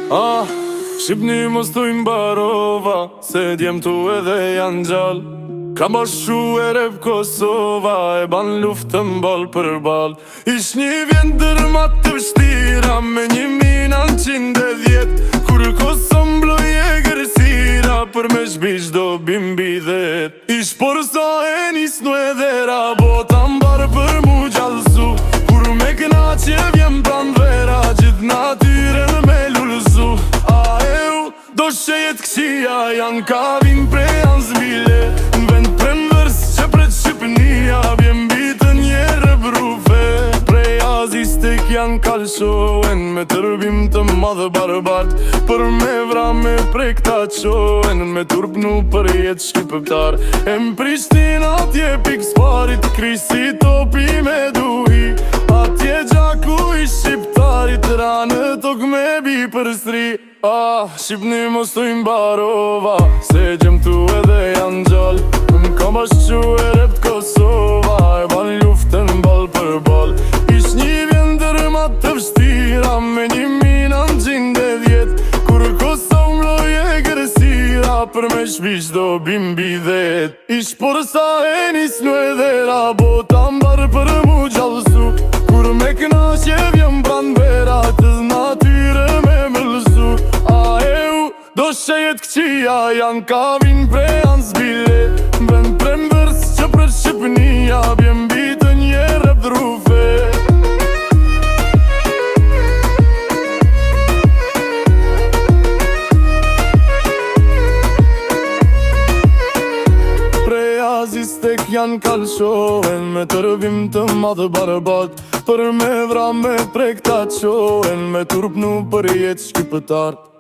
Shqipni mos t'u imbarova, se djem tu edhe janë gjall. Ka bashu e rep Kosova, e ban luftën bal për bal. Ish një vjendër ma të vështira, me 1910, kur Kosovë mbloj e gërsira, për me shbish do bimbi dhet. Ish por sa e nisnu edhe rabota mbar për mu gjallësu, kur me këna që vjem pran vera, gjithë natyren me lullësu. Do shejet këqia janë ka vin prej janë zbile, në vend premdërës që pret Shqipënia, vjen bitë njerë brufe. Prej Azis tek janë kalshohen, me tërbim të madhë barbart, për me vrame prej këta qohen, me turpnu për jetë shqiptar. E më Prishtina atje pikë sparit, krisi topi me duhi, atje gjaku i shqiptarit, ranë tok me bi për sri. Shqipni mos t'u imbarova, se gjem tu edhe janë gjall. Më kam bashqu e rep Kosova, e ban luftën bal për bal. Ish një vjendër ma të vështira, me 1910, kur Kosovë mbloj e gërsira, për me shbish do bimbi dhet. Ish por sa e nisnu edhe rabota mbar për mu gjallësu, kur me kënaqje vjen pran vera, të natyre me mëllësu. Do shejet këqia janë ka vin prej janë zbile, vend premdërës që për Shqipënia, vjen bitë njerë drufe. Prej Azis tek janë kalshohen, me tërbim të madhë barbat, për me vrame prej këta qohen, me turpnu për jetë shqiptar.